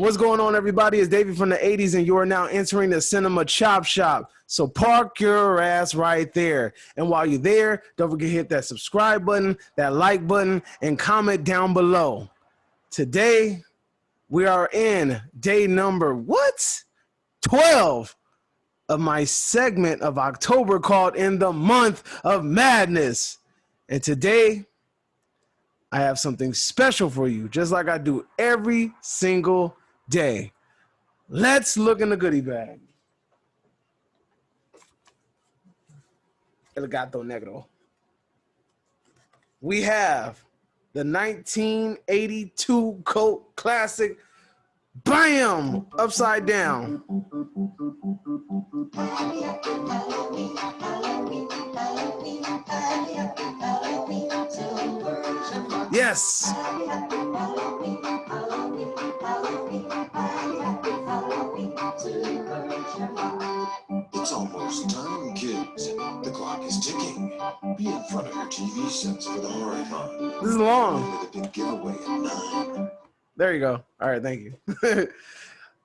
What's going on, everybody? It's Davey from the 80s, and you are now entering the Cinema Chop Shop. So park your ass right there. And while you're there, don't forget to hit that subscribe button, that like button, and comment down below. Today, we are in day number, 12 of my segment of October called In the Month of Madness. And today, I have something special for you, just like I do every single day. Let's look in the goodie bag. El gato negro. We have the 1982 cult classic, Bam! Upside Down. Yes. It's almost time, kids. The clock is ticking. Be in front of your TV sets for the horror-thon. This is long. With a big giveaway at 9. There you go. All right, thank you.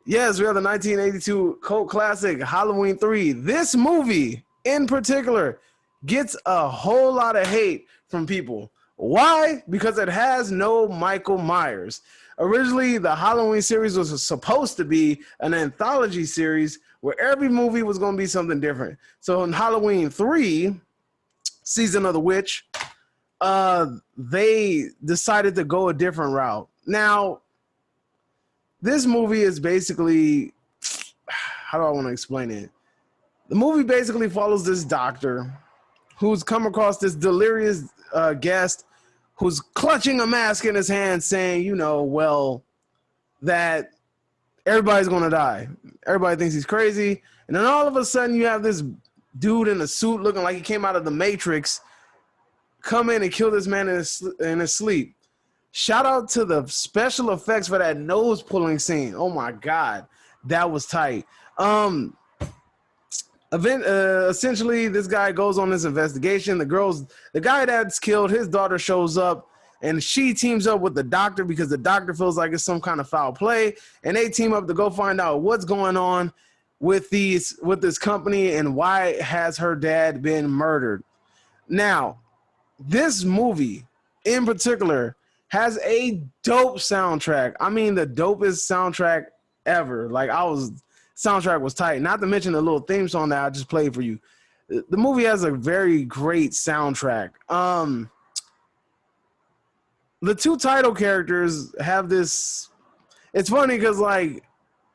Yes, we have the 1982 cult classic, Halloween 3. This movie, in particular, gets a whole lot of hate from people. Why? Because it has no Michael Myers. Originally, the Halloween series was supposed to be an anthology series where every movie was going to be something different. So in Halloween 3, Season of the Witch, they decided to go a different route. Now, this movie is basically, how do I want to explain it? The movie basically follows this doctor who's come across this delirious guest who's clutching a mask in his hand saying, you know, well, that everybody's going to die. Everybody thinks he's crazy. And then all of a sudden you have this dude in a suit looking like he came out of the Matrix come in and kill this man in his sleep. Shout out to the special effects for that nose pulling scene. Oh my God, that was tight. Essentially, this guy goes on this investigation. The guy that's killed, his daughter shows up, and she teams up with the doctor because the doctor feels like it's some kind of foul play, and they team up to go find out what's going on with this company and why has her dad been murdered. Now, this movie in particular has a dope soundtrack. I mean, the dopest soundtrack ever. Soundtrack was tight. Not to mention the little theme song that I just played for you. The movie has a very great soundtrack. The two title characters have this. It's funny because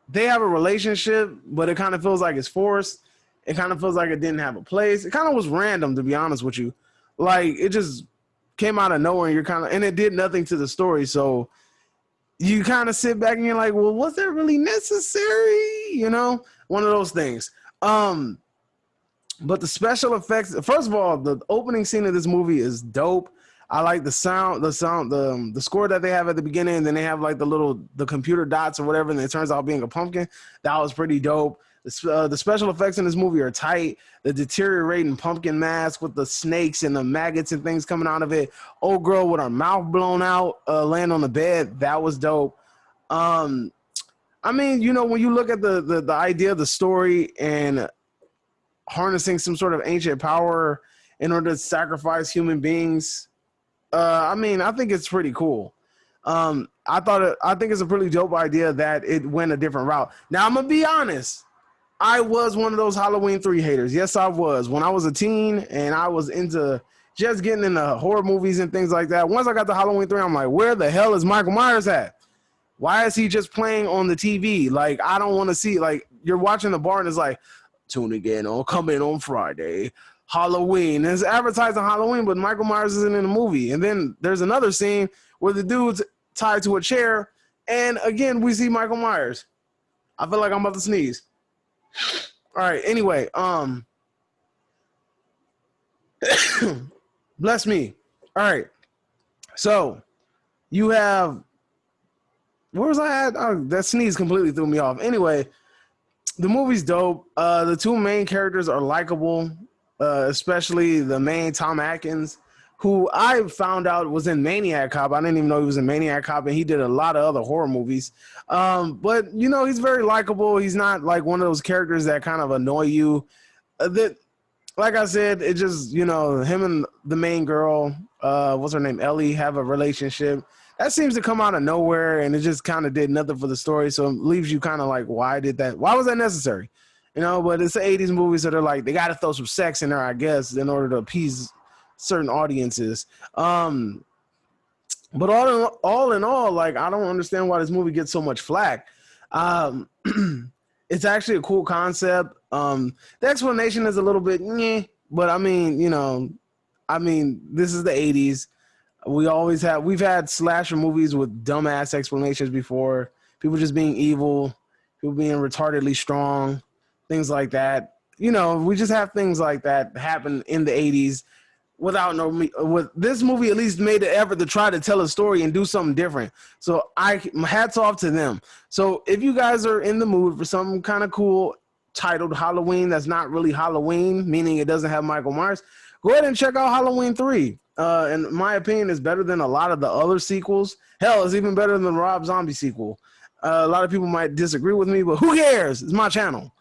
they have a relationship, but it kind of feels like it's forced. It kind of feels like it didn't have a place. It kind of was random, to be honest with you. It just came out of nowhere, and it did nothing to the story. So you kind of sit back and you're like, well, was that really necessary? You know, one of those things. But the special effects, first of all, the opening scene of this movie is dope. I like the score that they have at the beginning, and then they have the computer dots or whatever, and it turns out being a pumpkin. That was pretty dope. The special effects in this movie are tight. The deteriorating pumpkin mask with the snakes and the maggots and things coming out of it. Old girl with her mouth blown out, laying on the bed. That was dope. I mean, you know, when you look at the idea of the story and harnessing some sort of ancient power in order to sacrifice human beings, I mean, I think it's pretty cool. I think it's a pretty dope idea that it went a different route. Now, I'm going to be honest. I was one of those Halloween 3 haters. Yes, I was. When I was a teen and I was into just getting into horror movies and things like that, once I got to Halloween 3, I'm like, where the hell is Michael Myers at? Why is he just playing on the TV? I don't want to see, you're watching the bar and it's like, tune again on, come in on Friday, Halloween. And it's advertising Halloween, but Michael Myers isn't in the movie. And then there's another scene where the dude's tied to a chair, and again, we see Michael Myers. I feel like I'm about to sneeze. All right, anyway, bless me. All right, so you have, where was I at? Oh, that sneeze completely threw me off. Anyway, the movie's dope. The two main characters are likable, especially the main Tom Atkins, who I found out was in Maniac Cop. I didn't even know he was in Maniac Cop, and he did a lot of other horror movies. But you know, he's very likable. He's not like one of those characters that kind of annoy you. That, like I said, it just, you know, him and the main girl, what's her name, Ellie, have a relationship that seems to come out of nowhere, and it just kind of did nothing for the story. So it leaves you kind of like, why did that? Why was that necessary? You know, but it's an 80s movie, so they're like, they got to throw some sex in there, I guess, in order to appease certain audiences. But all in all, like, I don't understand why this movie gets so much flack. It's actually a cool concept. The explanation is a little bit, but I mean, you know, this is the 80s. We've had slasher movies with dumbass explanations before. People just being evil, people being retardedly strong, things like that. You know, we just have things like that happen in the 80s with this movie at least made the effort to try to tell a story and do something different. So hats off to them. So if you guys are in the mood for something kind of cool titled Halloween that's not really Halloween, meaning it doesn't have Michael Myers, go ahead and check out Halloween 3. In my opinion, is better than a lot of the other sequels. Hell, it's even better than the Rob Zombie sequel. A lot of people might disagree with me, but who cares? It's my channel.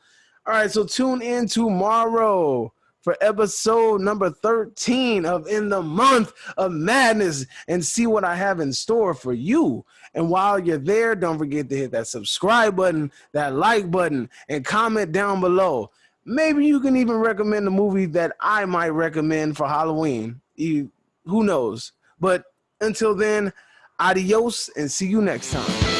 All right, so tune in tomorrow for episode number 13 of In the Month of Madness and see what I have in store for you. And while you're there, don't forget to hit that subscribe button, that like button, and comment down below. Maybe you can even recommend a movie that I might recommend for Halloween. Who knows? But until then, adios and see you next time.